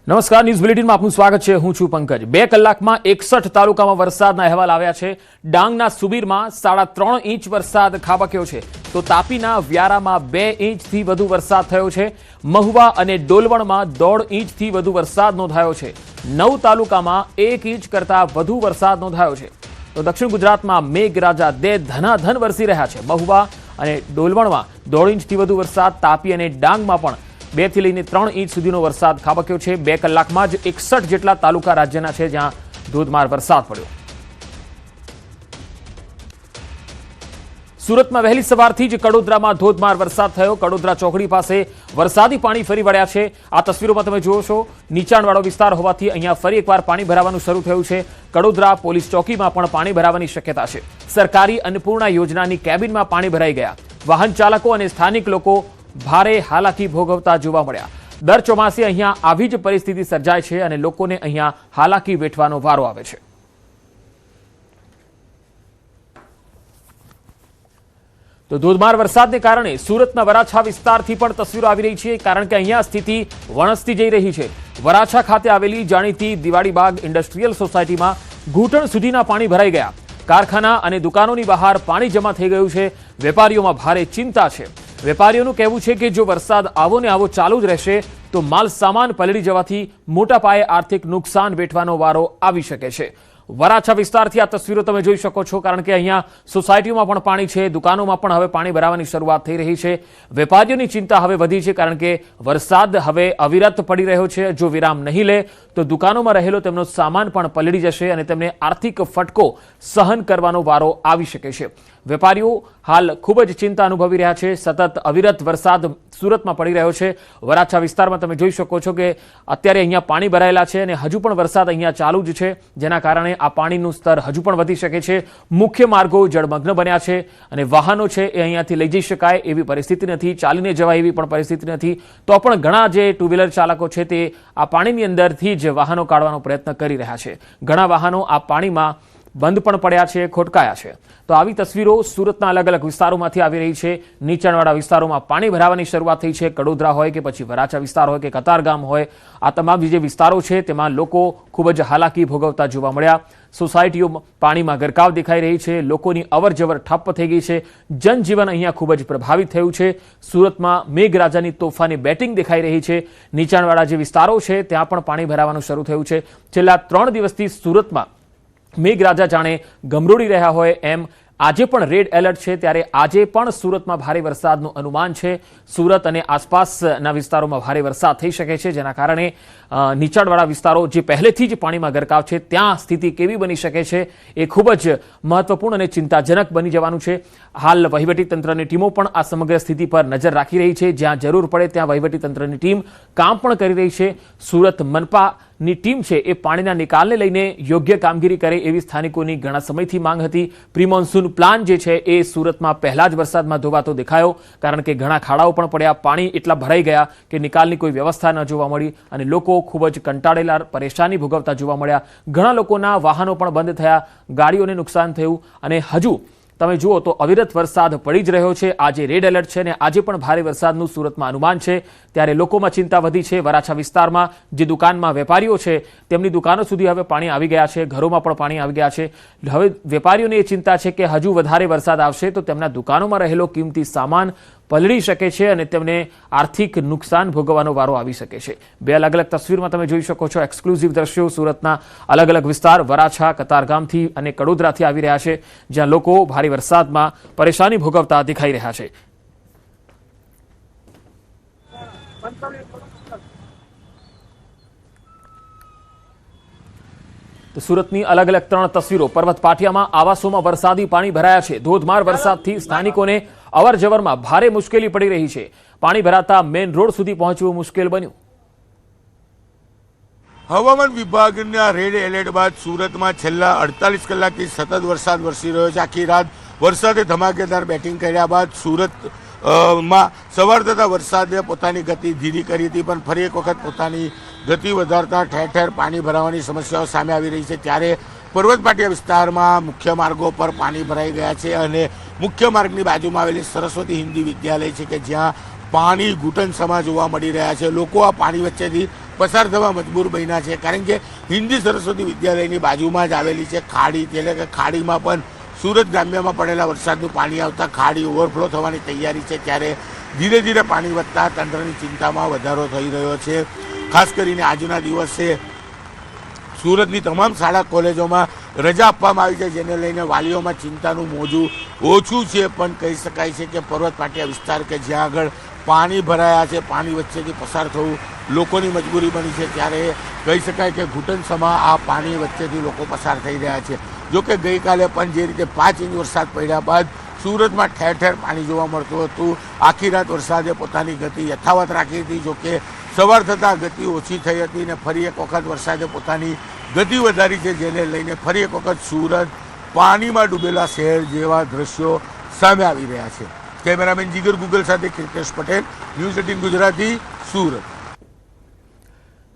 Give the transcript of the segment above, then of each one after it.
નમસ્કાર, ન્યૂઝ બુલેટિનમાં આપનું સ્વાગત છે। હું છું પંકજ। 2 કલાકમાં 61 તાલુકામાં વરસાદના અહેવાલ આવ્યા છે। ડાંગના સુબીરમાં 3.5 ઇંચ વરસાદ ખાબક્યો છે, તો તાપીના વ્યારામાં 2 ઇંચથી વધુ વરસાદ થયો છે। મહુવા અને ડોલવણમાં 1.5 ઇંચથી વધુ વરસાદ નોંધાયો છે। 9 તાલુકામાં 1 ઇંચ કરતાં વધુ વરસાદ નોંધાયો છે। તો દક્ષિણ ગુજરાતમાં મેઘરાજા ધનાધન વરસી રહ્યા છે। મહુવા અને ડોલવણમાં 1.5 ઇંચથી વધુ વરસાદ, તાપી અને ડાંગમાં પણ 2 થી લઈને 3 ઇંચ સુધીનો વરસાદ ખાબક્યો છે। 2 કલાકમાં જ 61 જેટલા તાલુકા રાજ્યના છે જ્યાં ધોધમાર વરસાદ પડ્યો। સુરતમાં વહેલી સવારથી જ કડોદરામાં ધોધમાર વરસાદ થયો। કડોદરા ચોકડી પાસે વરસાદી પાણી ફરી વળ્યા છે। આ તસવીરોમાં તમે જુઓ છો, નીચાણવાળો વિસ્તાર હોવાથી અહીંયા ફરી એકવાર પાણી ભરાવાનું શરૂ થયું છે। કડોદરા પોલીસ ચોકીમાં પણ પાણી ભરાવાની શક્યતા છે। સરકારી અન્નપૂર્ણા યોજનાની કેબિનમાં પાણી ભરાઈ ગયા। વાહન ચાલકો અને સ્થાનિક લોકો ભારે હાલાકી ભોગવતા જોવા મળ્યા। દર ચોમાસે અહીંયા આવી જ પરિસ્થિતિ સર્જાય છે અને લોકોને અહીંયા હાલાકી વેઠવાનો વારો આવે છે। તો ધોધમાર વરસાદને કારણે સુરતના વરાછા વિસ્તારથી પણ તસવીરો આવી રહી છે, કારણ કે અહીંયા સ્થિતિ વણસતી જઈ રહી છે। વરાછા ખાતે આવેલી જાણીતી દિવાળીબાગ ઇન્ડસ્ટ્રીયલ સોસાયટીમાં ઘૂંટણ સુધીના પાણી ભરાઈ ગયા। કારખાના અને દુકાનોની બહાર પાણી જમા થઈ ગયું છે। વેપારીઓમાં ભારે ચિંતા છે। વેપારીઓનું કહેવું છે કે જો વરસાદ આવો ને આવો ચાલુ જ રહેશે તો માલ સામાન પલળી જવાથી મોટા પાયે આર્થિક નુકસાન વેઠવાનો વારો આવી શકે છે। વરાછા વિસ્તારથી આ તસવીરો તમે જોઈ શકો છો, કારણ કે અહીંયા સોસાયટીમાં પણ પાણી છે, દુકાનોમાં પણ હવે પાણી ભરાવાની શરૂઆત થઈ રહી છે। વેપારીઓની ચિંતા હવે વધી છે, કારણ કે વરસાદ હવે અવિરત પડી રહ્યો છે। જો વિરામ નહીં લે તો દુકાનોમાં રહેલો તેમનો સામાન પણ પલળી જશે અને તેમને આર્થિક ફટકો સહન કરવાનો વારો આવી શકે છે। વેપારીઓ હાલ ખૂબ જ ચિંતા અનુભવી રહ્યા છે। સતત અવિરત વરસાદ સુરતમાં પડી રહ્યો છે। વરાછા વિસ્તારમાં તમે જોઈ શકો છો કે અત્યારે અહીંયા પાણી ભરાયેલા છે અને હજુ પણ વરસાદ અહીંયા ચાલુ જ છે, જેના કારણે આ પાણીનું સ્તર હજુ પણ વધી શકે છે। મુખ્ય માર્ગો જળમગ્ન બન્યા છે અને વાહનો છે એ અહીંયાથી લઈ જઈ શકાય એવી પરિસ્થિતિ નથી, ચાલીને જવાય એવી પણ પરિસ્થિતિ નથી। તો પણ ઘણા જે ટુ વ્હીલર ચાલકો છે તે આ પાણીની અંદરથી જ વાહનો કાઢવાનો પ્રયત્ન કરી રહ્યા છે। ઘણા વાહનો આ પાણીમાં બંધ પણ પડ્યા છે, ખોટકાયા છે। તો આવી તસવીરો સુરતના અલગ અલગ વિસ્તારોમાંથી આવી રહી છે। નીચાણવાળા વિસ્તારોમાં પાણી ભરાવાની શરૂઆત થઈ છે। કડોદરા હોય કે પછી વરાછા વિસ્તાર હોય કે કતારગામ હોય, આ તમામ જે વિસ્તારો છે તેમાં લોકો ખૂબ જ હાલાકી ભોગવતા જોવા મળ્યા। સોસાયટીઓ પાણીમાં ગરકાવ દેખાઈ રહી છે। લોકોની અવરજવર ઠપ્પ થઈ ગઈ છે। જનજીવન અહીંયા ખૂબ જ પ્રભાવિત થયું છે। સુરતમાં મેઘરાજાની તોફાની બેટિંગ દેખાઈ રહી છે। નીચાણવાળા જે વિસ્તારો છે ત્યાં પણ પાણી ભરાવાનું શરૂ થયું છે। છેલ્લા 3 દિવસથી સુરતમાં મેઘરાજા જાણે ગમરોડી રહ્યા હોય એમ આજે પણ રેડ એલર્ટ છે, ત્યારે આજે પણ સુરતમાં ભારે વરસાદનું અનુમાન છે। સુરત અને આસપાસના વિસ્તારોમાં ભારે વરસાદ થઈ શકે છે, જેના કારણે નીચાણવાળા વિસ્તારો જે પહેલેથી જ પાણીમાં ગરકાવ છે ત્યાં સ્થિતિ કેવી બની શકે છે એ ખૂબ જ મહત્વપૂર્ણ અને ચિંતાજનક બની જવાનું છે। હાલ વહીવટીતંત્રની ટીમો પણ આ સમગ્ર સ્થિતિ પર નજર રાખી રહી છે। જ્યાં જરૂર પડે ત્યાં વહીવટીતંત્રની ટીમ કામ પણ કરી રહી છે। સુરત મનપાની ટીમ છે એ પાણીના નિકાલને લઈને યોગ્ય કામગીરી કરે એવી સ્થાનિકોની ઘણા સમયથી માંગ હતી। પ્રી મોન્સૂન પ્લાન જે છે એ સુરતમાં પહેલા જ વરસાદમાં ધોવાતો દેખાયો, કારણ કે ઘણા ખાડાઓ પણ પડ્યા, પાણી એટલા ભરાઈ ગયા કે નિકાલની કોઈ વ્યવસ્થા ન જોવા મળી અને લોકો ખૂબ જ કંટાળેલા, પરેશાની ભોગવતા જોવા મળ્યા। ઘણા લોકોના વાહનો પણ બંધ થયા, ગાડીઓને નુકસાન થયું અને હજુ તમે જુઓ તો અવિરત વરસાદ પડી જ રહ્યો છે। આજે રેડ એલર્ટ છે અને આજે પણ ભારે વરસાદનું સુરતમાં અનુમાન છે, ત્યારે લોકોમાં ચિંતા વધી છે। વરાછા વિસ્તારમાં જે દુકાનમાં વેપારીઓ છે તેમની દુકાનો સુધી હવે પાણી આવી ગયા છે, ઘરોમાં પણ પાણી આવી ગયા છે। હવે વેપારીઓને એ ચિંતા છે કે હજુ વધારે વરસાદ આવશે તો તેમના દુકાનોમાં રહેલો કિંમતી સામાન પલળી શકે છે અને તેમને આર્થિક નુકસાન ભોગવવાનો વારો આવી શકે છે। 2 અલગ અલગ તસવીરમાં તમે જોઈ શકો છો એક્સક્લુઝિવ દ્રશ્યો સુરતના અલગ અલગ વિસ્તાર વરાછા, કતારગામથી અને કડોદરાથી આવી રહ્યા છે, જ્યાં લોકો ભારે વરસાદમાં પરેશાની ભોગવતા દેખાઈ રહ્યા છે। તો સુરતની અલગ અલગ 3 તસવીરો। પર્વત પાટિયામાં આવાસોમાં વરસાદી પાણી ભરાયા છે। ધોધમાર વરસાદથી સ્થાનિકોને અવર જવરમાં ભારે મુશ્કેલી પડી રહી છે। પાણી ભરાતા મેઇન રોડ સુધી પહોંચવું મુશ્કેલ બન્યું। હવામાન વિભાગના રેડ એલર્ટ બાદ સુરતમાં છેલ્લા 48 કલાકથી સતત વરસાદ વરસી રહ્યો છે। આખી રાત વરસાદે ધમાકેદાર બેટિંગ કર્યા બાદ સુરત માં સવાર થતા વરસાદે પોતાની ગતિ ધીરી કરી હતી, પણ ફરી એક વખત પોતાની ગતિ વધારતા ઠેર ઠેર પાણી ભરાવાની સમસ્યાઓ સામે આવી રહી છે। ત્યારે પર્વત પાટિયા વિસ્તારમાં મુખ્ય માર્ગો પર પાણી ભરાઈ ગયા છે અને મુખ્ય માર્ગની બાજુમાં આવેલી સરસ્વતી હિન્દી વિદ્યાલય છે કે જ્યાં પાણી ઘૂંટણ સમા જોવા મળી રહ્યા છે। લોકો આ પાણી વચ્ચેથી પસાર થવા મજબૂર બન્યા છે, કારણ કે હિન્દી સરસ્વતી વિદ્યાલયની બાજુમાં જ આવેલી છે ખાડી, એટલે કે ખાડીમાં પણ સુરત ગ્રામ્યમાં પડેલા વરસાદનું પાણી આવતા ખાડી ઓવરફ્લો થવાની તૈયારી છે. ત્યારે ધીરે ધીરે પાણી વધતા તંત્રની ચિંતામાં વધારો થઈ રહ્યો છે. ખાસ કરીને આજના દિવસે સુરતની તમામ શાળા કોલેજોમાં રજા આપવામાં આવી છે, જેને લઈને વાલીઓમાં ચિંતાનું મોજું ઓછું છે. પણ કહી શકાય છે કે પર્વત પાટિયા વિસ્તાર કે જ્યાં આગળ પાણી ભરાયા છે, પાણી વચ્ચેથી પસાર થવું લોકોની મજબૂરી બની છે, ત્યારે કહી શકાય કે ઘૂંટણસમા આ પાણી વચ્ચેથી લોકો પસાર થઈ રહ્યા છે. જોકે ગઈકાલે પણ જે રીતે 5 ઇંચ વરસાદ પડ્યા બાદ સુરતમાં ઠેર ઠેર પાણી જોવા મળતું હતું. આખી રાત વરસાદે પોતાની ગતિ યથાવત રાખી હતી. જોકે સવાર થતાં ગતિ ઓછી થઈ હતી અને ફરી એક વખત વરસાદે પોતાની ગતિ વધારી છે, જેને લઈને ફરી એક વખત સુરત પાણીમાં ડૂબેલા શહેર જેવા દ્રશ્યો સામે આવી રહ્યા છે. કેમેરામેન જીગર ગુગલ સાથે કૃપેશ પટેલ, ન્યૂઝ 18 ગુજરાતી, સુરત.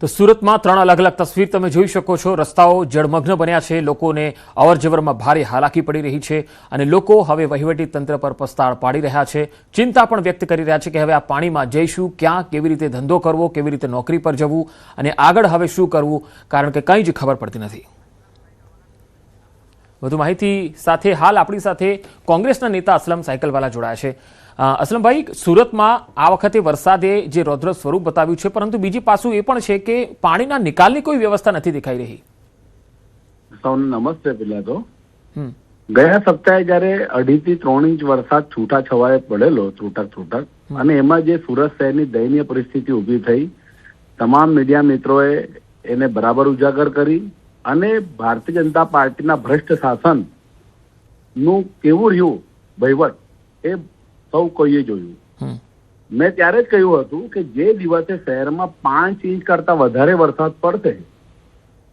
તો સુરતમાં 3 અલગ અલગ તસવીર તમે જોઈ શકો છો. રસ્તાઓ જળમગ્ન બન્યા છે, લોકોને અવરજવરમાં ભારે હાલાકી પડી રહી છે અને લોકો હવે વહીવટી તંત્ર પર પસ્તાળ પાડી રહ્યા છે. ચિંતા પણ વ્યક્ત કરી રહ્યા છે કે હવે આ પાણીમાં જઈશું ક્યાં, કેવી રીતે ધંધો કરવો, કેવી રીતે નોકરી પર જવું અને આગળ હવે શું કરવું, કારણ કે કંઈ જ ખબર પડતી નથી. વધુ માહિતી સાથે હાલ આપણી સાથે કોંગ્રેસના નેતા અસલમ સાયકલવાલા જોડાયા છે. અસલમભાઈ, સુરતમાં આ વખતે વરસાદે જે રૌદ્ર સ્વરૂપ બતાવ્યું છે, પરંતુ બીજી પાસું એ પણ છે કે પાણીના નિકાલની કોઈ વ્યવસ્થા નથી દેખાઈ રહી. સૌને નમસ્તે. પહેલા તો ગયા સપ્તાહે જયારે 2.5 થી 3 ઇંચ વરસાદ છૂટા છવાયે પડેલો છૂટક અને એમાં જે સુરત શહેરની દયનીય પરિસ્થિતિ ઊભી થઈ, તમામ મીડિયા મિત્રોએ એને બરાબર ઉજાગર કરી અને ભારતીય જનતા પાર્ટીના ભ્રષ્ટ શાસન નું કેવું રહ્યું વહીવટ એ સૌ કોઈએ જોયું. મેં ત્યારે જ કહ્યું હતું કે જે દિવસે શહેરમાં 5 ઇંચ કરતા વધારે વરસાદ પડશે,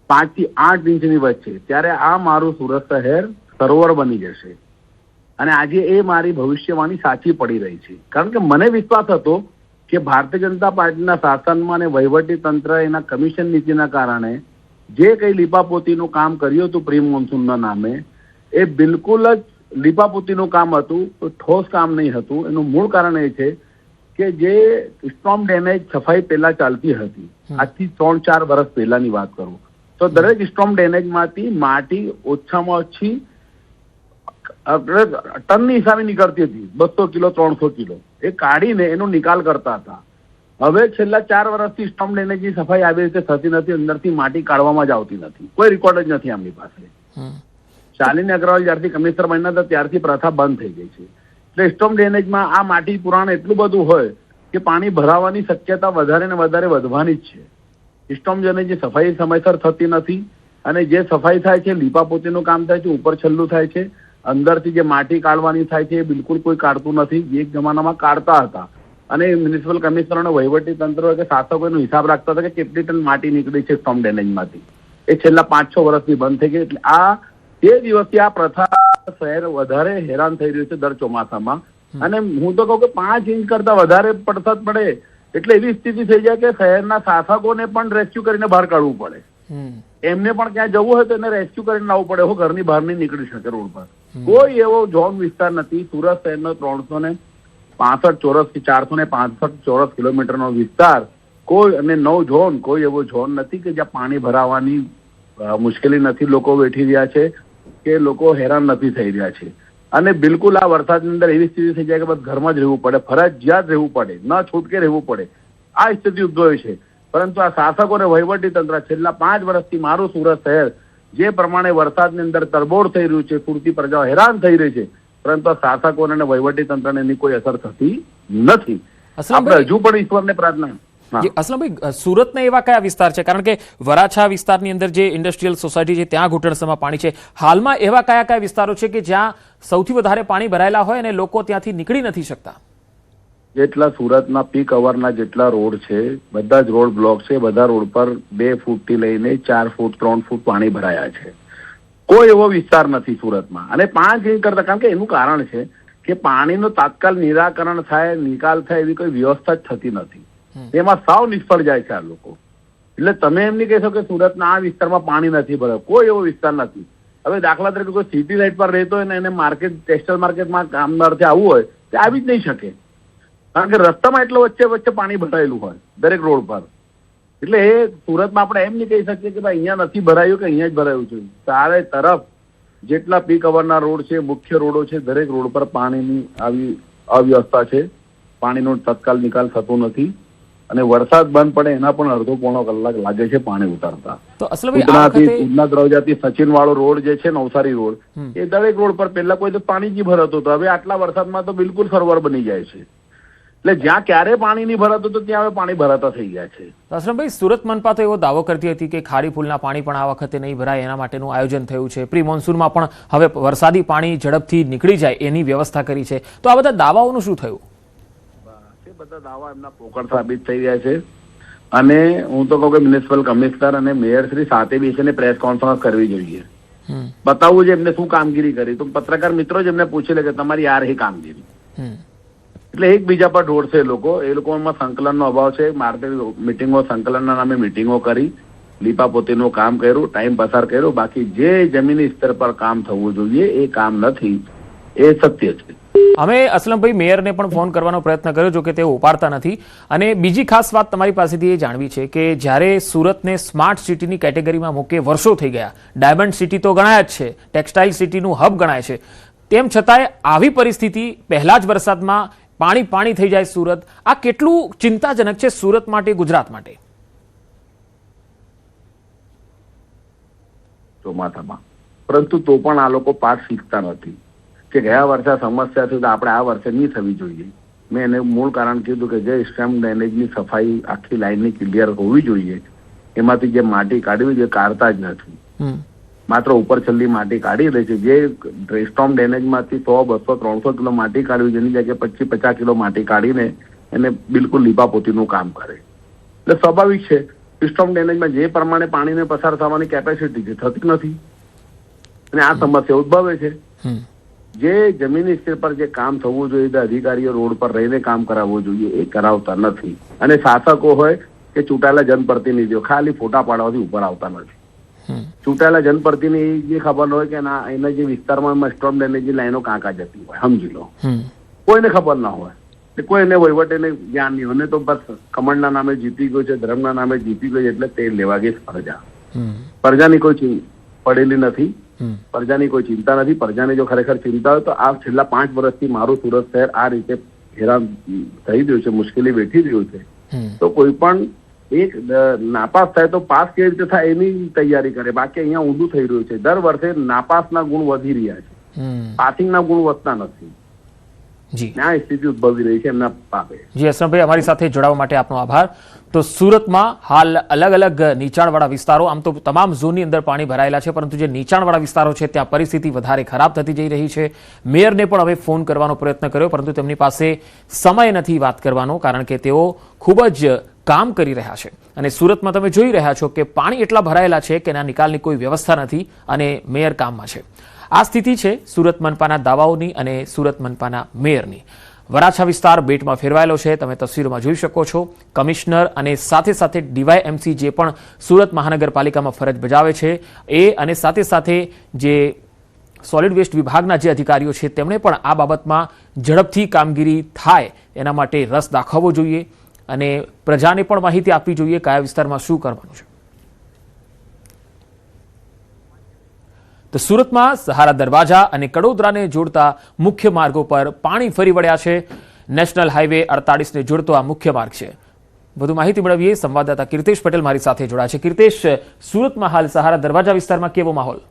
5 થી 8 ઇંચની વચ્ચે, ત્યારે આ મારું સુરત શહેર સરોવર બની જશે. અને આજે એ મારી ભવિષ્યવાણી સાચી પડી રહી છે, કારણ કે મને વિશ્વાસ હતો કે ભારતીય જનતા પાર્ટીના શાસનમાં અને વહીવટી તંત્ર એના કમિશન નીતિના કારણે જે કઈ લીપાપોતીનું કામ કર્યું હતું પ્રી મોન્સૂનના નામે, એ બિલકુલ જ લીપાપોતીનું કામ હતું, ઠોસ કામ નહીં હતું. એનું મૂળ કારણ એ છે કે જે સ્ટોર્મ ડેમેજ સફાઈ પહેલા ચાલતી હતી, આજથી 3-4 વર્ષ પહેલાની વાત કરું તો દરેક સ્ટોર્મ ડેમેજમાંથી માટી ઓછામાં ઓછી ટનની હિસાબે નીકળતી હતી, 200 કિલો 300 કિલો, એ કાઢીને એનો નિકાલ કરતા હતા. હવે છેલ્લા 4 વર્ષથી સ્ટોર્મ ડેમેજની સફાઈ આવી રીતે થતી નથી, અંદરથી માટી કાઢવામાં જ આવતી નથી, કોઈ રેકોર્ડ જ નથી આમની પાસે. શાલિની અગ્રવાલ જ્યારથી કમિશનર બન્યા હતા ત્યારથી પ્રથા બંધ થઈ ગઈ છે. એટલે સ્ટોર્મ ડ્રેનેજમાં આ માટી પુરાણ એટલું બધું હોય કે પાણી ભરાવાની શક્યતા વધારે ને વધારે વધવાની જ છે. સ્ટોર્મ ડ્રેનેજની સફાઈ સમયસર થતી નથી અને જે સફાઈ થાય છે લીપાપોતીનું કામ થાય છે, ઉપર છલ્લું થાય છે, અંદરથી જે માટી કાઢવાની થાય છે એ બિલકુલ કોઈ કાઢતું નથી. જે એક જમાનામાં કાઢતા હતા અને મ્યુનિસિપલ કમિશનર અને વહીવટી તંત્ર કે શાસકો એનો હિસાબ રાખતા હતા કે કેટલી ટન માટી નીકળી છે સ્ટોર્મ ડ્રેનેજમાંથી. એ છેલ્લા 5-6 વર્ષથી બંધ થઈ ગઈ. એટલે આ તે દિવસથી આ પ્રથા શહેર વધારે હેરાન થઈ રહ્યું છે દર ચોમાસામાં. અને હું તો કહું કે 5 ઇંચ કરતા વધારે વરસાદ પડે એટલે એવી સ્થિતિ થઈ જાય કે શહેરના શાસકોને પણ રેસ્ક્યુ કરીને બહાર કાઢવું પડે. એમને પણ ક્યાં જવું હોય તો એને રેસ્ક્યુ કરીને લાવવું પડે, એવો ઘરની બહાર નહીં નીકળી શકે રોડ પર. કોઈ એવો ઝોન વિસ્તાર નથી. સુરત શહેરનો 365 ચોરસ થી 465 ચોરસ કિલોમીટરનો વિસ્તાર, કોઈ અને 9 ઝોન, કોઈ એવો ઝોન નથી કે જ્યાં પાણી ભરાવાની મુશ્કેલી નથી. લોકો બેઠી રહ્યા છે કે લોકો હેરાન નથી થઈ રહ્યા છે. અને બિલકુલ આ વરસાદની અંદર એવી સ્થિતિ થઈ જાય કે બસ ઘરમાં જ રહેવું પડે, ફરજિયાત રહેવું પડે, ન છૂટકે રહેવું પડે, આ સ્થિતિ ઉદ્ભવે છે. પરંતુ આ શાસકો અને વહીવટી તંત્ર છેલ્લા 5 વર્ષથી મારું સુરત શહેર જે પ્રમાણે વરસાદની અંદર તરબોળ થઈ રહ્યું છે, સુરતી પ્રજાઓ હેરાન થઈ રહી છે, પરંતુ આ શાસકો અને વહીવટી તંત્રને એની કોઈ અસર થતી નથી. આપણે હજુ પણ ઈશ્વરને પ્રાર્થના. અસલમભાઈ, સુરતના એવા કયા વિસ્તાર છે, કારણ કે વરાછા વિસ્તારની અંદર જે ઇન્ડસ્ટ્રીયલ સોસાયટી છે ત્યાં ઘૂંટણસમાં પાણી છે, હાલમાં એવા કયા કયા વિસ્તારો છે કે જ્યાં સૌથી વધારે પાણી ભરાયેલા હોય અને લોકો ત્યાંથી નીકળી નથી શકતા? જેટલા સુરતના પીક અવરના જેટલા રોડ છે બધા જ રોડ બ્લોક છે. બધા રોડ પર 2 ફૂટથી લઈને 4 ફૂટ 3 ફૂટ પાણી ભરાયા છે. કોઈ એવો વિસ્તાર નથી સુરતમાં. અને 5 ઇંચ કરતા, કારણ કે એનું કારણ છે કે પાણીનું તાત્કાલ નિરાકરણ થાય, નિકાલ થાય એવી કોઈ વ્યવસ્થા જ થતી નથી. એમાં સાવ નિષ્ફળ જાય છે આ લોકો. એટલે તમે એમ નહીં કહી શકો કે સુરતના આ વિસ્તારમાં પાણી નથી ભરાયું, કોઈ એવો વિસ્તાર નથી. હવે દાખલા તરીકે કોઈ સિટી સાઈડ પર રહેતો હોય ને એને માર્કેટ, ટેક્સટાઇલ માર્કેટમાં કામદારથી આવવું હોય તે આવી જ નહીં શકે, કારણ કે રસ્તામાં એટલો વચ્ચે પાણી ભરાયેલું હોય દરેક રોડ પર. એટલે એ સુરતમાં આપણે એમ નહીં કહી શકીએ કે ભાઈ અહીંયા નથી ભરાયું કે અહીંયા જ ભરાયું છે. ચારે તરફ જેટલા પીક અવરના રોડ છે, મુખ્ય રોડો છે, દરેક રોડ પર પાણીની આવી અવ્યવસ્થા છે. પાણીનો તત્કાલ નિકાલ થતો નથી અને વરસાદ બંધ પડે એના પણ અડધો પોણો કલાક લાગે છે પાણી ઉતારતા. તો અસલભાઈ આ વખતે ઉધના દરવાજાથી સચિન વાળો રોડ જે છે, નવસારી રોડ, એ દરેક રોડ પર પહેલા કોઈ તો પાણી જ ભરાતું હતું. હવે આટલા વરસાદમાં તો બિલકુલ સરોવર બની જાય છે. એટલે જ્યાં ક્યારે પાણી નહીં ભરાતું તો ત્યાં હવે પાણી ભરાતા થઈ ગયા છે. અસલમભાઈ, સુરત મનપા તો એવો દાવો કરતી હતી કે ખાડી પુલના પાણી પણ આ વખતે નહીં ભરાય, એના માટેનું આયોજન થયું છે. પ્રી મોન્સૂનમાં પણ હવે વરસાદી પાણી ઝડપથી નીકળી જાય એની વ્યવસ્થા કરી છે. તો આ બધા દાવાઓનું શું થયું? એ બધા દાવા એમના પોકળ સાબિત થઈ રહ્યા છે અને હું તો કહું કે મ્યુનિસિપલ કમિશનર અને મેયર શ્રી સાથે બેસીને પ્રેસ કોન્ફરન્સ કરવી જોઈએ. બતાવવું છે એમને શું કામગીરી કરી. તો પત્રકાર મિત્રો જ એમને પૂછી લે કે તમારી આ રહી કામગીરી. એટલે એકબીજા પર ઢોળશે એ લોકોમાં સંકલનનો અભાવ છે. મારે મિટિંગો સંકલનના નામે મિટિંગો કરી, લીપાપોતીનું કામ કર્યું, ટાઈમ પસાર કર્યો, બાકી જે જમીની સ્તર પર કામ થવું જોઈએ એ કામ નથી, એ સત્ય છે. અમે અસલમભાઈ મેયરને પણ ફોન કરવાનો પ્રયત્ન કર્યો, જો કે તેઓ ઉપાડતા નથી. અને બીજી ખાસ વાત તમારી પાસેથી એ જાણવી છે કે જ્યારે સુરતને સ્માર્ટ સિટીની કેટેગરીમાં મૂકે વર્ષો થઈ ગયા, ડાયમંડ સિટી તો ગણાય જ છે, ટેક્સટાઇલ સિટીનું હબ ગણાય છે, તેમ છતાંય આવી પરિસ્થિતિ પહેલા જ વરસાદમાં પાણી થઈ જાય સુરત, આ કેટલું ચિંતાજનક છે સુરત માટે, ગુજરાત માટે? ચોમાસામાં પરંતુ તો પણ આ લોકો પાઠ શીખતા નથી કે ગયા વર્ષે સમસ્યા છે તો આપણે આ વર્ષે નહીં થવી જોઈએ. મેં એને મૂળ કારણ કીધું કે જે સ્ટેમ ડ્રેનેજની સફાઈ આખી લાઈનની ક્લિયર હોવી જોઈએ, એમાંથી જે માટી કાઢવી જોઈએ કાઢતા જ નથી. માત્ર ઉપર છેલ્લી માટી કાઢી દે છે. જે સ્ટોમ ડ્રેનેજમાંથી 100, 200, 300 કિલો માટી કાઢવી જેની જગ્યાએ 25-50 કિલો માટી કાઢીને એને બિલકુલ લીપાપોતીનું કામ કરે. એટલે સ્વાભાવિક છે સ્ટોમ ડ્રેનેજમાં જે પ્રમાણે પાણીને પસાર થવાની કેપેસિટી છે થતી નથી અને આ સમસ્યા ઉદ્ભવે છે. જે જમીની સ્તર પર જે કામ થવું જોઈએ તે અધિકારીઓ રોડ પર રહીને કામ કરાવવું જોઈએ એ કરાવતા નથી. અને શાસકો હોય કે ચૂંટાયેલા જનપ્રતિનિધિઓ ખાલી ફોટા પાડવાથી ઉપર આવતા નથી. ચૂંટાયેલા જનપ્રતિનિધિ ખબર હોય કે ના એના જે વિસ્તારમાં સ્ટોમ ડ્રેનેજની લાઈનો કાં કાં જતી હોય, સમજી લો, કોઈને ખબર ના હોય, કોઈને વહીવટીને જ્ઞાન નહીં હોય. તો બસ કમળના નામે જીતી ગયો છે, ધર્મના નામે જીતી ગયો એટલે તે લેવા ગઈ પ્રજા. પ્રજાની કોઈ પડેલી નથી, પ્રજાની કોઈ ચિંતા નથી. પ્રજાની જો ખરેખર ચિંતા હોય તો આ છેલ્લા 5 વર્ષથી મારું સુરત શહેર આ રીતે હેરાન થઈ રહ્યું છે, મુશ્કેલી વેઠી રહ્યું છે. તો કોઈ પણ એક નાપાસ થાય તો પાસ કેવી રીતે થાય એની તૈયારી કરે. બાકી અહીંયા ઊંધું થઈ રહ્યું છે. દર વર્ષે નાપાસના ગુણ વધી રહ્યા છે, પાસિંગના ગુણ વધતા નથી. જી, આ સ્થિતિ ઉદ્ભવી રહી છે એમના પાપે. જી અસલમભાઈ, અમારી સાથે જોડાવા માટે આપનો આભાર. તો સુરતમાં હાલ અલગ અલગ નીચાણવાળા વિસ્તારો, આમ તો તમામ ઝોનની અંદર પાણી ભરાયેલા છે, પરંતુ જે નીચાણવાળા વિસ્તારો છે ત્યાં પરિસ્થિતિ વધારે ખરાબ થતી જઈ રહી છે. મેયરને પણ હવે ફોન કરવાનો પ્રયત્ન કર્યો, પરંતુ તેમની પાસે સમય નથી વાત કરવાનો, કારણ કે તેઓ ખૂબ જ કામ કરી રહ્યા છે. અને સુરતમાં તમે જોઈ રહ્યા છો કે પાણી એટલા ભરાયેલા છે કે એના નિકાલની કોઈ વ્યવસ્થા નથી અને મેયર કામમાં છે. આ સ્થિતિ છે સુરત મનપાના દાવાઓની અને સુરત મનપાના મેયરની. વરાછા વિસ્તાર બેટમાં ફેરવાયેલો છે, તમે તસવીરોમાં જોઈ શકો છો. કમિશનર અને સાથે સાથે ડીવાયએમસી જે પણ સુરત મહાનગરપાલિકામાં ફરજ બજાવે છે એ અને સાથે સાથે જે સોલિડ વેસ્ટ વિભાગના જે અધિકારીઓ છે તેમણે પણ આ બાબતમાં ઝડપથી કામગીરી થાય એના માટે રસ દાખવવો જોઈએ અને પ્રજાને પણ માહિતી આપવી જોઈએ કયા વિસ્તારમાં શું કરવાનું છે. તો સુરતમાં સહારા દરવાજા અને કડોદરાને જોડતા મુખ્ય માર્ગો પર પાણી ફરી વળ્યા છે. નેશનલ હાઈવે 48ને જોડતો આ મુખ્ય માર્ગ છે. વધુ માહિતી મેળવીએ, સંવાદદાતા કીર્તેશ પટેલ મારી સાથે જોડાયા છે. કીર્તેશ, સુરતમાં હાલ સહારા દરવાજા વિસ્તારમાં કેવો માહોલ?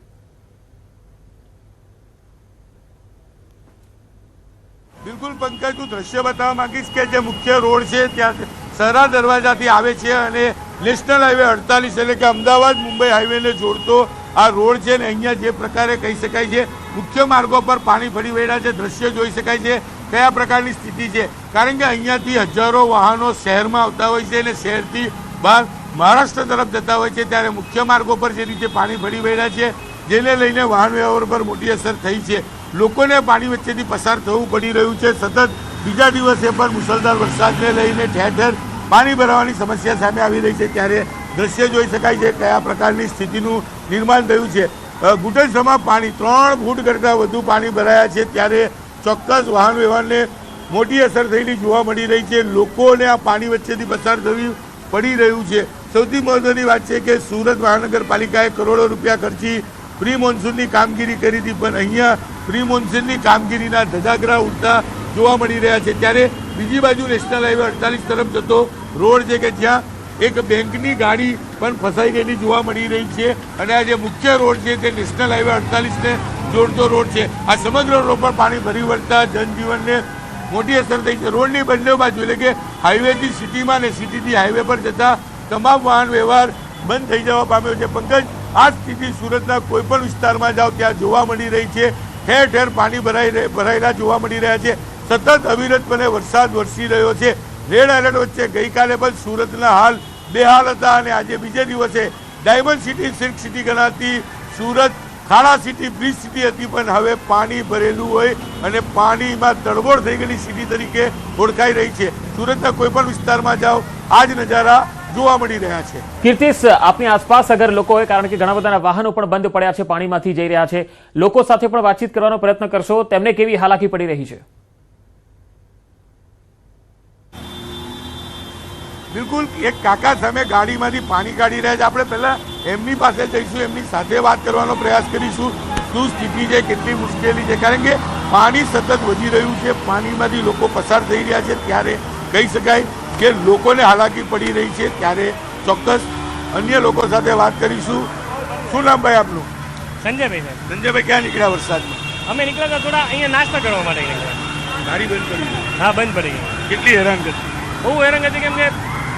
બિલકુલ પંકજ, હું દ્રશ્ય બતાવવા માંગીશ કે જે મુખ્ય રોડ છે ત્યાં સહારા દરવાજાથી આવે છે અને નેશનલ હાઈવે 48 એટલે કે અમદાવાદ મુંબઈ હાઈવેને જોડતો આ રોડ છે ને અહીંયા જે પ્રકારે કહી શકાય છે મુખ્ય માર્ગો પર પાણી ફરી વળ્યા છે. દ્રશ્ય જોઈ શકાય છે કયા પ્રકારની સ્થિતિ છે, કારણ કે અહીંયાથી હજારો વાહનો શહેરમાં આવતા હોય છે અને શહેરથી બહાર મહારાષ્ટ્ર તરફ જતા હોય છે. ત્યારે મુખ્ય માર્ગો પર જે રીતે પાણી ફરી વળ્યા છે જેને લઈને વાહન વ્યવહાર પર મોટી અસર થઈ છે. લોકોને પાણી વચ્ચેથી પસાર થવું પડી રહ્યું છે. સતત બીજા દિવસે પણ મુસળધાર વરસાદને લઈને ઠેર ઠેર પાણી ભરાવાની સમસ્યા સામે આવી રહી છે. ત્યારે દ્રશ્ય જોઈ શકાય છે કયા પ્રકારની સ્થિતિનું નિર્માણ થયું છે. ઘૂંટણસમાં પાણી 3 ફૂટ કરતાં વધુ પાણી ભરાયા છે. ત્યારે ચોક્કસ વાહન વ્યવહારને મોટી અસર થયેલી જોવા મળી રહી છે. લોકોને આ પાણી વચ્ચેથી પસાર થવી પડી રહ્યું છે. સૌથી મહત્વની વાત છે કે સુરત મહાનગરપાલિકાએ કરોડો રૂપિયા ખર્ચી પ્રી મોન્સૂનની કામગીરી કરી હતી, પણ અહીંયા પ્રી મોન્સૂનની કામગીરીના ધજાગરા ઉડતા જોવા મળી રહ્યા છે. ત્યારે બીજી બાજુ નેશનલ હાઈવે 48 તરફ જતો રોડ છે કે જ્યાં એક બેંકની ગાડી પણ ફસાઈ ગયેલી જોવા મળી રહી છે, અને આ જે મુખ્ય રોડ છે તે નેશનલ હાઈવે 48 ને જોડતો રોડ છે. આ સમગ્ર રોડ પર પાણી ભરી વળતા જનજીવનને મોટી અસર થઈ છે. રોડની બંને બાજુ એટલે કે હાઈવેથી સિટીમાં અને સિટીથી હાઈવે પર જતા તમામ વાહન વ્યવહાર બંધ થઈ જવા પામ્યો છે. પંકજ, આ સ્થિતિ સુરતના કોઈ પણ વિસ્તારમાં જાઓ ત્યાં જોવા મળી રહી છે. ઠેર ઠેર પાણી ભરાયેલા જોવા મળી રહ્યા છે. સતત અવિરતપણે વરસાદ વરસી રહ્યો છે. રેડ એલર્ટ વચ્ચે ગઈકાલે પણ સુરતના હાલ બેહાલ હતા, અને આજે બીજે દિવસે ડાયમંડ સિટી, સિલ્ક સિટી ગણાતી સુરત ખાડા સિટી, બ્રિજ સિટી હતી, પણ હવે પાણી ભરેલું હોય અને પાણીમાં તડબોળ થઈ ગયેલી સિટી તરીકે ઓળખાઈ રહી છે. સુરતના કોઈ પણ વિસ્તારમાં જાઓ આ જ નજારા જોવા મળી રહ્યા છે. કીર્તિશ, આપની આસપાસ અગર લોકો હોય, કારણ કે ઘણા બધાના વાહનો પણ બંધ પડ્યા છે, પાણીમાંથી જઈ રહ્યા છે, લોકો સાથે પણ વાતચીત કરવાનો પ્રયત્ન કરશો, તેમને કેવી હાલાકી પડી રહી છે? બિલકુલ, એક કાકા સામે ગાડીમાંથી પાણી કાઢી રહ્યા છે. આપણે પહેલા એમની પાસે જઈશું, એમની સાથે વાત કરવાનો પ્રયાસ કરીશું. શું સ્થિતિ છે, કેટલી મુશ્કેલી છે, કારણ કે પાણી સતત વધી રહ્યું છે, પાણીમાંથી લોકો પસાર થઈ રહ્યા છે. ત્યારે કહી શકાય કે લોકોને હાલાકી પડી રહી છે. ત્યારે ચોક્કસ અન્ય લોકો સાથે વાત કરીશું. શું નામ ભાઈ આપનું? સંજયભાઈ સાહેબ. સંજયભાઈ, ક્યાં નીકળ્યા વરસાદમાં? અમે નીકળ્યા હતા થોડા અહીંયા નાસ્તા કરવા માટે નીકળ્યા. ગાડી બંધ પડી ગઈ? હા, બંધ પડી ગઈ. કેટલી હેરાન કરતી? બહુ હેરાન હતી, કેમ કે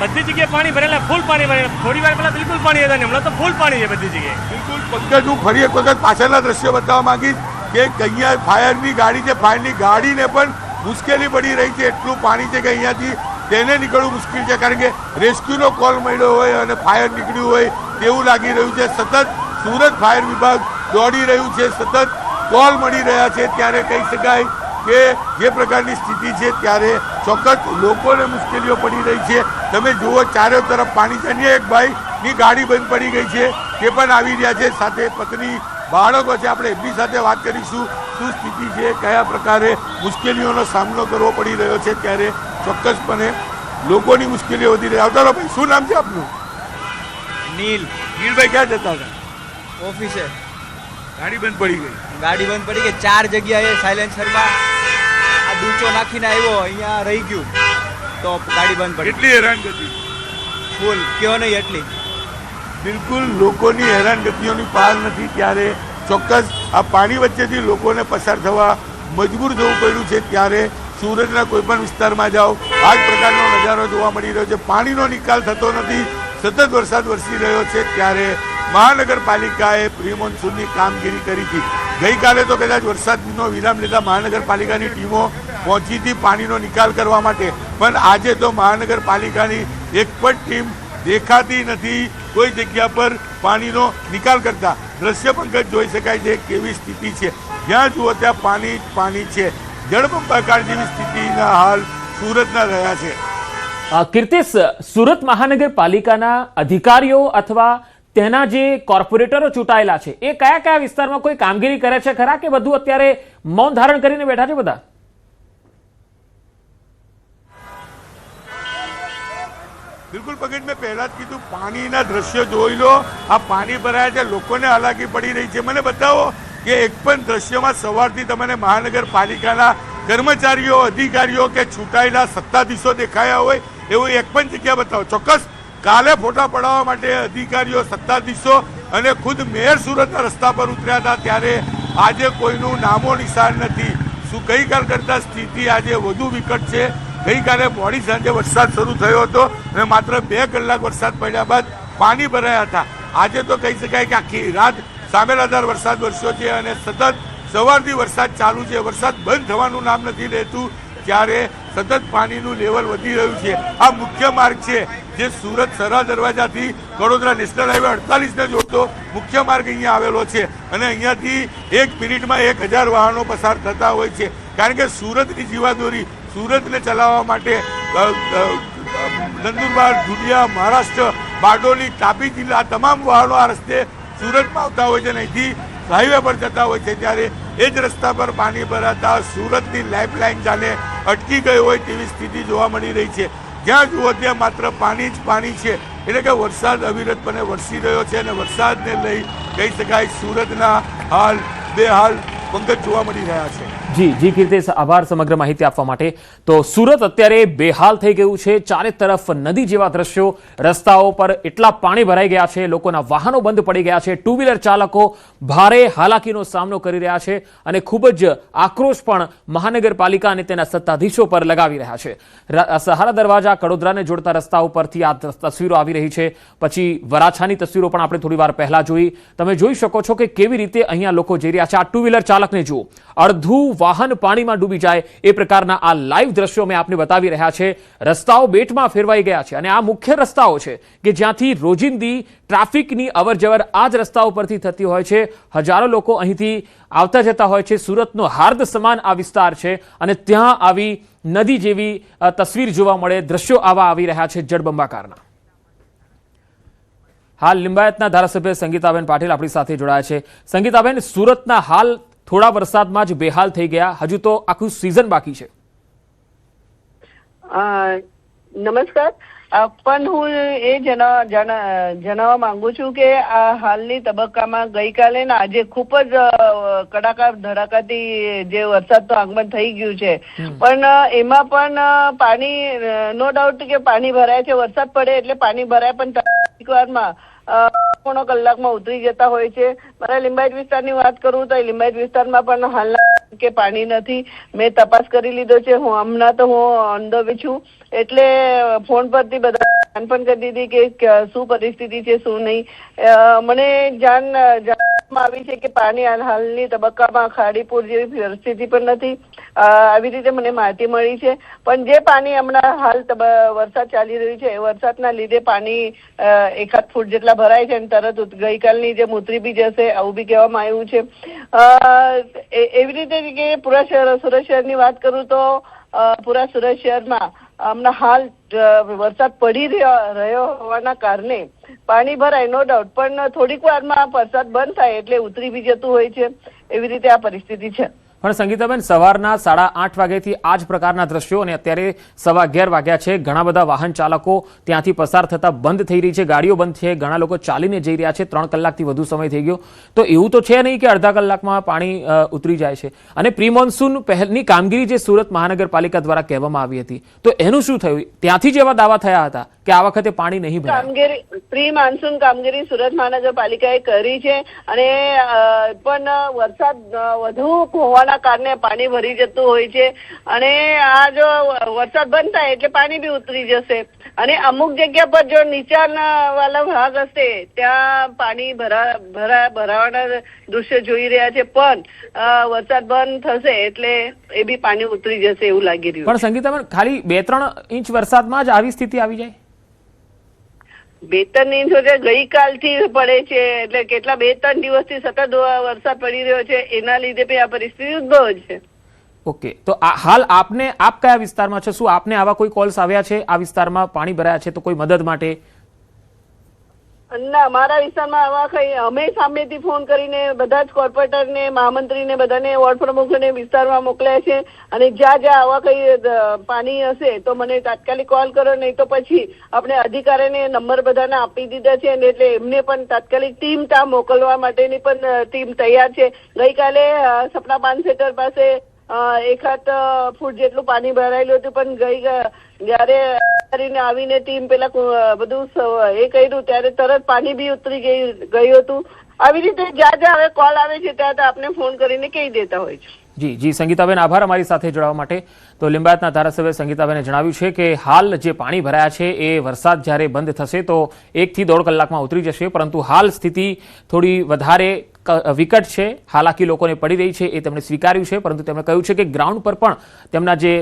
બધી જગ્યાએ પાણી ભરેલા, ફૂલ પાણી ભરેલા. થોડી વાર પહેલા બિલકુલ પાણી હતા ને હમણાં તો ફૂલ પાણી છે બધી જગ્યાએ. બિલકુલ પંકજ, હું ફરી એક વખત પાછળના દ્રશ્યો બતાવવા માંગીશ કે અહીંયા ફાયરની ગાડી છે, ફાયરની ગાડીને પણ મુશ્કેલી પડી રહી છે. એટલું પાણી છે કે અહીંયાથી તેને નીકળવું મુશ્કેલ છે, કારણ કે રેસ્ક્યુનો કોલ મળ્યો હોય અને ફાયર નીકળ્યું હોય તેવું લાગી રહ્યું છે. સતત સુરત ફાયર વિભાગ દોડી રહ્યું છે, સતત કોલ મળી રહ્યા છે. ત્યારે કહી શકાય કે જે પ્રકારની સ્થિતિ છે ત્યારે ચોક્કસ લોકોને મુશ્કેલીઓ પડી રહી છે. તમે જુઓ ચારે તરફ પાણી છે. અન્ય એક ભાઈની ગાડી બંધ પડી ગઈ છે, તે પણ આવી રહ્યા છે, સાથે પત્ની, બાળકો છે. આપણે એમની સાથે વાત કરીશું, શું સ્થિતિ છે, કયા પ્રકારે મુશ્કેલીઓનો સામનો કરવો પડી રહ્યો છે. ત્યારે ચોક્કસપણે લોકોની મુશ્કેલીઓ વધી રહી. આવતા રહો ભાઈ, શું નામ છે આપનું? નીલભાઈ, ક્યાં જતા હતા? ઓફિસે. ગાડી બંધ પડી ગઈ? ગાડી બંધ પડી ગઈ. 4 જગ્યાએ સાયલેન્સરમાં આ ડૂચો નાખીને આવ્યો, અહીંયા રહી ગયું તો ગાડી બંધ પડી. કેટલી હેરાનગતિ? ફૂલ કયો નહીં એટલી. બિલકુલ, લોકોની હેરાનગતિઓની પાર નથી. ત્યારે ચોક્કસ આ પાણી વચ્ચેથી લોકોને પસાર થવા મજબૂર થવું પડ્યું છે. ત્યારે સુરતના કોઈ પણ વિસ્તારમાં જાઓ આ જ પ્રકારનો નજારો જોવા મળી રહ્યો છે. પાણીનો નિકાલ થતો નથી, સતત વરસાદ વરસી રહ્યો છે. ત્યારે મહાનગરપાલિકાએ પ્રી મોન્સૂનની કામગીરી કરી હતી. ગઈકાલે તો કદાચ વરસાદનો વિરામ લેતા મહાનગરપાલિકાની ટીમો પહોંચી હતી પાણીનો નિકાલ કરવા માટે, પણ આજે તો મહાનગરપાલિકાની એક પણ ટીમ દેખાતી નથી કોઈ જગ્યા પર પાણીનો નિકાલ કરતા. દ્રશ્ય પંકજ જોઈ શકાય છે કેવી સ્થિતિ છે. જ્યાં જુઓ ત્યાં પાણી જ પાણી છે. જળબંબાકાર જેવી સ્થિતિના હાલ સુરતના રહ્યા છે. કીર્તિશ, સુરત મહાનગરપાલિકાના અધિકારીઓ અથવા તેના જે કોર્પોરેટરો ચૂંટાયેલા છે એ કયા કયા વિસ્તારમાં કોઈ કામગીરી કરે છે ખરા, કે બધું અત્યારે મૌન ધારણ કરીને બેઠા છે બધા? બિલકુલ પકડ, મેં પહેલા જ કીધું, પાણીના દ્રશ્યો જોઈ લો. આ પાણી ભરાયા છે, લોકોને હાલાકી પડી રહી છે. મને બતાવો કે એક પણ દ્રશ્યમાં સવારથી તમને મહાનગરપાલિકાના કર્મચારીઓ, અધિકારીઓ કે છૂટાયેલા સત્તાધીશો દેખાયા હોય એવું એક પણ જગ્યા બતાવો. ચોક્કસ કાલે ફોટા પડાવવા માટે અધિકારીઓ, સત્તાધીશો અને ખુદ મેયર સુરતના રસ્તા પર ઉતર્યા હતા. ત્યારે આજે કોઈનું નામો નિશાન નથી. શું ગઈકાલ કરતાં સ્થિતિ આજે વધુ વિકટ છે? ગઈકાલે મોડી સાંજે વરસાદ શરૂ થયો હતો અને માત્ર 2 કલાક વરસાદ પડ્યા બાદ પાણી ભરાયા હતા. આજે તો કહી શકાય કે આખી રાત સામેલાધાર વરસાદ વરસ્યો છે અને સતત સવારથી વરસાદ ચાલુ છે. વરસાદ બંધ થવાનું નામ નથી લેતું. ત્યારે સતત પાણીનું લેવલ વધી રહ્યું છે. આ મુખ્ય માર્ગ છે જે સુરત સરા દરવાજાથી વડોદરા નેશનલ હાઈવે 48 ને જોડતો મુખ્ય માર્ગ અહીંયા આવેલો છે, અને અહીંયાથી 1 મિનિટમાં 1000 વાહનો પસાર થતા હોય છે. કારણ કે સુરતની જીવાદોરી, સુરતને ચલાવવા માટે નંદુરબાર, ધુલિયા, મહારાષ્ટ્ર, બારડોલી, તાપી જિલ્લા આ તમામ વાહનો આ રસ્તે સુરતમાં આવતા હોય છે અને અહીંથી હાઈવે પર જતા હોય છે. ત્યારે એ જ રસ્તા પર પાણી ભરાતા સુરતની લાઇફલાઇન જાણે અટકી ગઈ હોય તેવી સ્થિતિ જોવા મળી રહી છે. જ્યાં જુઓ ત્યાં માત્ર પાણી જ પાણી છે. એટલે કે વરસાદ અવિરતપણે વરસી રહ્યો છે અને વરસાદને લઈ કહી શકાય સુરતના હાલ બેહાલ પંકજ જોવા મળી રહ્યા છે. જી કીર્તિશ, આભાર સમગ્ર માહિતી આપવા માટે. તો સુરત અત્યારે બેહાલ થઈ ગયું છે. ચારે તરફ નદી જેવા દ્રશ્યો, રસ્તાઓ પર એટલા પાણી ભરાઈ ગયા છે, લોકોના વાહનો બંધ પડી ગયા છે, ટુ વ્હીલર ચાલકો ભારે હાલાકીનો સામનો કરી રહ્યા છે અને ખૂબ જ આક્રોશ પણ મહાનગરપાલિકા અને તેના સત્તાધીશો પર લગાવી રહ્યા છે. સહારા દરવાજા કડોદરાને જોડતા રસ્તા ઉપરથી આ તસવીરો આવી રહી છે. પછી વરાછાની તસવીરો પણ આપણે થોડી વાર પહેલા જોઈ. તમે જોઈ શકો છો કે કેવી રીતે અહીંયા લોકો જઈ રહ્યા છે. આ ટુ વ્હીલર ચાલકને જુઓ, અડધું વાહન પાણીમાં ડૂબી જાય એ પ્રકારના આ લાઈવ દ્રશ્યો અમે આપને બતાવી રહ્યા છે. રસ્તાઓ બેટમાં ફેરવાઈ ગયા છે અને આ મુખ્ય રસ્તાઓ છે કે જ્યાંથી રોજિંદી ટ્રાફિકની અવરજવર આ જ રસ્તાઓ પરથી થતી હોય છે. હજારો લોકો અહીંથી આવતા જતા હોય છે. સુરતનો હાર્દ સમાન આ વિસ્તાર છે અને ત્યાં આવી નદી જેવી તસવીર જોવા મળે, દ્રશ્યો આવા આવી રહ્યા છે જળબંબાકારના. હાલ લિંબાયતના ધારાસભ્ય સંગીતાબેન પાટીલ આપણી સાથે જોડાયા છે. સંગીતાબેન, સુરતના હાલ થોડા વરસાદમાં જ બેહાલ થઈ ગયા, હજુ તો આખું સિઝન બાકી છે. નમસ્કાર. પણ હું એ જણાવવા માંગુ છું કે આ હાલની તબક્કામાં ગઈકાલે ને આજે ખૂબ જ કડાકા ધડાકાથી જે વરસાદનું આગમન થઈ ગયું છે, પણ એમાં પણ પાણી નો ડાઉટ કે પાણી ભરાય છે. વરસાદ પડે એટલે પાણી ભરાય, પણ થોડીક વારમાં પોણો કલાકમાં ઉતરી જતા હોય છે. મારા લિંબાયત વિસ્તારની વાત કરું તો લિંબાયત વિસ્તારમાં પણ હાલના કે પાણી નથી. મેં તપાસ કરી લીધો છે. હમણાં તો હું ઓન ધ વે છું, એટલે ફોન પરથી બધા જાણ પણ કરી દીધી કે શું પરિસ્થિતિ છે શું નહીં. મને જાણવામાં આવી છે કે પાણી હાલની તબક્કામાં ખાડીપુર જેવી પરિસ્થિતિ પણ નથી, આવી રીતે મને માહિતી મળી છે. પણ જે પાણી હમણાં હાલ વરસાદ ચાલી રહ્યું છે, એ વરસાદના લીધે પાણી 1 ફૂટ જેટલા ભરાય છે અને તરત ગઈકાલની જેમ ઉતરી બી જશે, આવું બી કહેવામાં આવ્યું છે. એવી રીતે કે પૂરા સુરત શહેરની વાત કરું તો પૂરા સુરત શહેરમાં હમણાં હાલ વરસાદ પડી રહ્યો હોવાના કારણે પાણી ભરાય નો ડાઉટ, પણ થોડીક વારમાં વરસાદ બંધ થાય એટલે ઉતરી બી જતું હોય છે. એવી રીતે આ પરિસ્થિતિ છે. પણ સંગીતાબેન, સવારના 8:30 વાગ્યાથી આ જ પ્રકારના દ્રશ્યો અને અત્યારે 11:15 વાગ્યા છે. ઘણા બધા વાહન ચાલકો ત્યાંથી પસાર થતા બંધ થઈ રહી છે, ગાડીઓ બંધ છે, ઘણા લોકો ચાલીને જઈ રહ્યા છે. 3 કલાકથી વધુ સમય થઈ ગયો, તો એવું તો છે નહીં કે અડધા કલાકમાં પાણી ઉતરી જાય છે. અને પ્રી મોન્સૂન પહેલની કામગીરી જે સુરત મહાનગરપાલિકા દ્વારા કહેવામાં આવી હતી, તો એનું શું થયું? ત્યાંથી જ એવા દાવા થયા હતા કે આ વખતે પાણી નહીં ભરાય. પ્રી મોન્સૂન કામગીરી સુરત મહાનગરપાલિકાએ કરી છે અને પણ વરસાદ વધુ હોવાના કારણે પાણી ભરી જતું હોય છે અને આ જો વરસાદ બંધ થાય એટલે પાણી બી ઉતરી જશે. અને અમુક જગ્યા પર જો નીચાણના વાળા ભાગ હશે ત્યાં પાણી ભરાવાના દૃશ્ય જોઈ રહ્યા છે, પણ વરસાદ બંધ થશે એટલે એ બી પાણી ઉતરી જશે એવું લાગી રહ્યું. પણ સંગીતાબેન, ખાલી 2-3 ઇંચ વરસાદમાં જ આવી સ્થિતિ આવી જાય? 2-3 ઇંચ ગઈકાલથી પડે છે, એટલે કેટલા 2-3 દિવસથી સતત વરસાદ પડી રહ્યો છે, એના લીધે બી આ પરિસ્થિતિ ઉદ્ભવે છે. ઓકે, તો હાલ આપ કયા વિસ્તારમાં છો? શું આપને આવા કોઈ કોલ્સ આવ્યા છે આ વિસ્તારમાં પાણી ભરાયા છે તો કોઈ મદદ માટે? ના, મારા વિસ્તારમાં આવા કઈ અમે સામેથી ફોન કરીને બધા જ કોર્પોરેટરને, મહામંત્રીને, બધાને, વોર્ડ પ્રમુખને વિસ્તારમાં મોકલ્યા છે અને જ્યાં આવા કઈ પાણી હશે તો મને તાત્કાલિક કોલ કરો, નહીં તો પછી આપણે અધિકારીને નંબર બધાને આપી દીધા છે એટલે એમને પણ તાત્કાલિક ટીમ ત્યાં મોકલવા માટેની પણ ટીમ તૈયાર છે. ગઈકાલે સપના પાન સેન્ટર પાસે 1 ફૂટ જેટલું પાણી ભરાયેલું હતું, પણ જયારે આવીને ટીમ પેલા બધું એ કર્યું ત્યારે તરત પાણી બી ઉતરી ગયું હતું. આવી રીતે જ્યાં હવે કોલ આવે છે ત્યાં આપને ફોન કરીને કહી દેતા હોય છે. જી સંગીતાબેન, આભાર અમારી સાથે જોડાવા માટે. તો લિંબાયતના ધારાસભ્ય સંગીતાબેને જણાવ્યું છે કે હાલ જે પાણી ભરાયા છે એ વરસાદ જ્યારે બંધ થશે તો 1 થી 1.5 કલાકમાં ઉતરી જશે, પરંતુ હાલ સ્થિતિ થોડી વધારે વિકટ છે, હાલાકી લોકોને પડી રહી છે, એ તેમણે સ્વીકાર્યું છે. પરંતુ તેમણે કહ્યું છે કે ગ્રાઉન્ડ પર પણ તેમના જે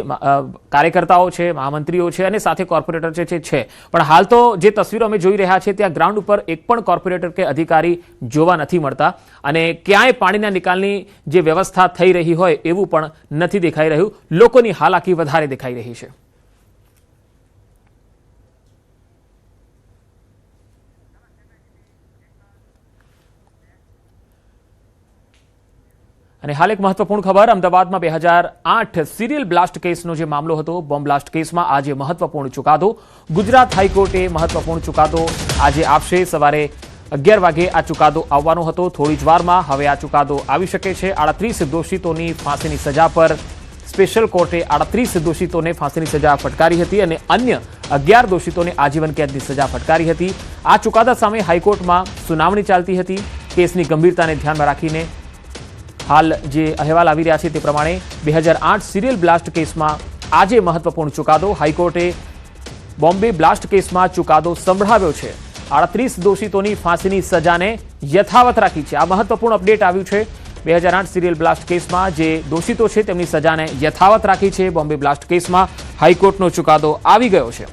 કાર્યકર્તાઓ છે, મહામંત્રીઓ છે અને સાથે કોર્પોરેટર છે, પણ હાલ તો જે તસવીરો અમે જોઈ રહ્યા છે ત્યાં ગ્રાઉન્ડ ઉપર એક પણ કોર્પોરેટર કે અધિકારી જોવા નથી મળતા અને ક્યાંય પાણીના નિકાલની જે વ્યવસ્થા થઈ રહી હોય એવું પણ નથી દેખાઈ રહ્યું. લોકોની હાલાકી વધારે દેખાઈ રહી છે. અને હાલ એક મહત્વપૂર્ણ ખબર, અમદાવાદમાં 2008 સિરિયલ બ્લાસ્ટ કેસનો જે મામલો હતો, બોમ્બ બ્લાસ્ટ કેસમાં આજે મહત્વપૂર્ણ ચુકાદો. ગુજરાત હાઈકોર્ટે મહત્વપૂર્ણ ચુકાદો આજે આપશે. સવારે 11 વાગે આ ચુકાદો આવવાનો હતો. થોડી જ વારમાં હવે આ ચુકાદો આવી શકે છે. 38 દોષિતોની ફાંસીની સજા પર સ્પેશિયલ કોર્ટે 38 દોષિતોને ફાંસીની સજા ફટકારી હતી અને અન્ય 11 દોષિતોને આજીવન કેદની સજા ફટકારી હતી. આ ચુકાદા સામે હાઈકોર્ટમાં સુનાવણી ચાલતી હતી. કેસની ગંભીરતાને ધ્યાનમાં રાખીને હાલ જે અહેવાલ આવી રહ્યા છે તે પ્રમાણે 2008 સિરિયલ બ્લાસ્ટ કેસમાં આજે મહત્વપૂર્ણ ચુકાદો. હાઈકોર્ટે બોમ્બે બ્લાસ્ટ કેસમાં ચુકાદો સંભળાવ્યો છે. 38 દોષિતોની ફાંસીની સજાને યથાવત રાખી છે. આ મહત્વપૂર્ણ અપડેટ આવ્યું છે. 2008 સિરિયલ બ્લાસ્ટ કેસમાં જે દોષિતો છે તેમની સજાને યથાવત રાખી છે. બોમ્બે બ્લાસ્ટ કેસમાં હાઈકોર્ટનો ચુકાદો આવી ગયો છે.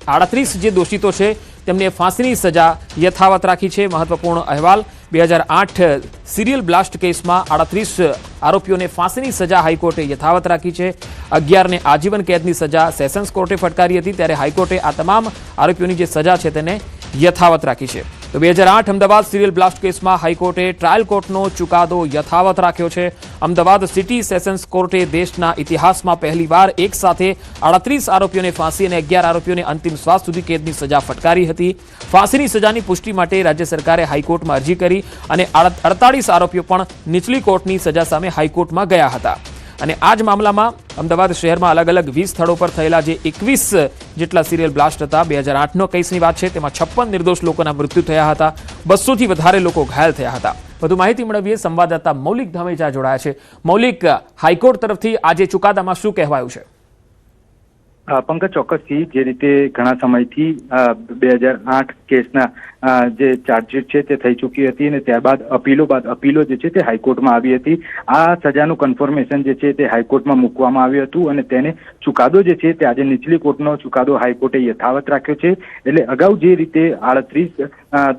38 જે દોષિતો છે તેમને ફાંસીની સજા યથાવત રાખી છે. મહત્વપૂર્ણ અહેવાલ. 2008 સિરિયલ બ્લાસ્ટ કેસમાં 38 આરોપીઓને ફાંસીની સજા હાઈકોર્ટે યથાવત રાખી છે. 11ને આજીવન કેદની સજા સેશન્સ કોર્ટે ફટકારી હતી, ત્યારે હાઈકોર્ટે આ તમામ આરોપીઓની જે સજા છે તેને યથાવત રાખી છે. તો 2008 અમદાવાદ સિરિયલ બ્લાસ્ટ કેસમાં હાઈકોર્ટે ટ્રાયલ કોર્ટનો ચુકાદો યથાવત રાખ્યો છે. અમદાવાદ સિટી સેશન્સ કોર્ટે દેશના ઇતિહાસમાં પહેલીવાર એક સાથે 38 આરોપીઓને ફાંસી અને 11 આરોપીઓને અંતિમ શ્વાસ સુધી કેદની સજા ફટકારી હતી. ફાંસીની સજાની પુષ્ટિ માટે રાજ્ય સરકારે હાઈકોર્ટમાં અરજી કરી અને 48 આરોપીઓ પણ નીચલી કોર્ટની સજા સામે હાઈકોર્ટમાં ગયા હતા. અને આ જ મામલામાં અમદાવાદ શહેરમાં અલગ અલગ 20 સ્થળો પર થયેલા જે 21 જેટલા સિરિયલ બ્લાસ્ટ હતા, 2008નો કેસની વાત છે, તેમાં 56 નિર્દોષ લોકોના મૃત્યુ થયા હતા. 200થી વધારે લોકો ઘાયલ થયા હતા. વધુ માહિતી મેળવીએ. સંવાદદાતા મૌલિક ધામેચા જોડાયા છે. મૌલિક, હાઈકોર્ટ તરફથી આજે ચુકાદામાં શું કહેવાયું છે? પંકજ, ચોક્કસથી જે રીતે ઘણા સમયથી 2008 કેસના જે ચાર્જશીટ છે તે થઈ ચૂકી હતી અને ત્યારબાદ અપીલો જે છે તે હાઈકોર્ટમાં આવી હતી. આ સજાનું કન્ફર્મેશન જે છે તે હાઈકોર્ટમાં મૂકવામાં આવ્યું હતું અને તેને ચુકાદો જે છે તે આજે નીચલી કોર્ટનો ચુકાદો હાઈકોર્ટે યથાવત રાખ્યો છે. એટલે અગાઉ જે રીતે 38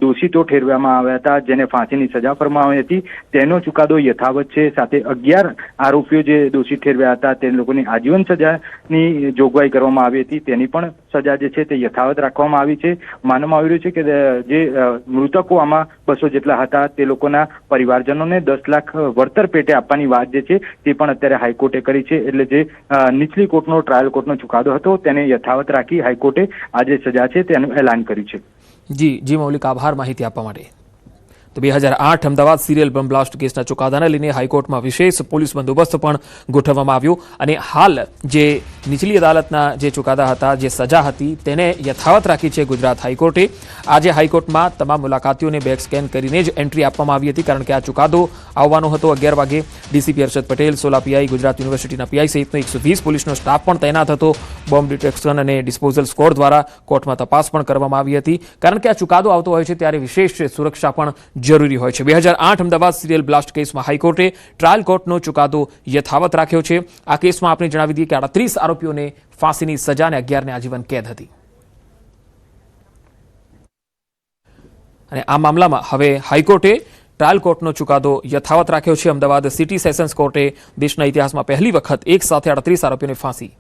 દોષિતો ઠેરવવામાં આવ્યા હતા, જેને ફાંસીની સજા ફરમાવી હતી, તેનો ચુકાદો યથાવત છે. સાથે 11 આરોપીઓ જે દોષિત ઠેરવ્યા હતા તે લોકોની આજીવન સજાની જોગવાઈ કરવામાં આવી હતી, તેની પણ સજા જે છે તે યથાવત રાખવામાં આવી છે. માનવામાં આવી રહ્યું છે કે જે મૃતકો આમાં 200 જેટલા હતા તે લોકોના પરિવારજનોને 10 લાખ વળતર પેટે આપવાની વાત જે છે તે પણ અત્યારે હાઈકોર્ટે કરી છે. એટલે જે નીચલી કોર્ટનો ટ્રાયલ કોર્ટનો ચુકાદો હતો તેને યથાવત રાખી હાઈકોર્ટે આ જે સજા છે તેનું એલાન કર્યું છે. જી મૌલિક, આભાર માહિતી આપવા માટે. તો 2008 અમદાવાદ સિરિયલ બોમ્બ બ્લાસ્ટ કેસના ચુકાદાને લઈને હાઈકોર્ટમાં વિશેષ પોલીસ બંદોબસ્ત પણ ગોઠવવામાં આવ્યો અને હાલ જે નીચલી અદાલતના જે ચુકાદા હતા, જે સજા હતી, તેને યથાવત રાખી છે ગુજરાત હાઈકોર્ટે. આજે હાઈકોર્ટમાં તમામ મુલાકાતીઓને બેગ સ્કેન કરીને જ એન્ટ્રી આપવામાં આવી હતી, કારણ કે આ ચુકાદો આવવાનો હતો 11 વાગે. ડીસીપી હર્ષદ પટેલ, સોલા પીઆઈ, ગુજરાત યુનિવર્સિટીના પીઆઈ સહિતનો 120 પોલીસનો સ્ટાફ પણ તૈનાત હતો. બોમ્બ ડિટેક્શન અને ડિસ્પોઝલ સ્કોડ દ્વારા કોર્ટમાં તપાસ પણ કરવામાં આવી હતી, કારણ કે આ ચુકાદો આવતો હોય છે ત્યારે વિશેષ સુરક્ષા પણ જરૂરી હોય છે. 2008 અમદાવાદ સિરિયલ બ્લાસ્ટ કેસમાં હાઈકોર્ટે ટ્રાયલ કોર્ટનો ચુકાદો યથાવત રાખ્યો છે. આ કેસમાં આપણે જણાવી દઈએ કે 38 આરોપીઓને ફાંસીની સજા અને 11ને આજીવન કેદ હતી. અને આ મામલામાં હવે હાઈકોર્ટે ટ્રાયલ કોર્ટનો ચુકાદો યથાવત રાખ્યો છે. અમદાવાદ સિટી સેશન્સ કોર્ટે દેશના ઇતિહાસમાં પહેલી વખત એક સાથે 38 આરોપીઓને ફાંસી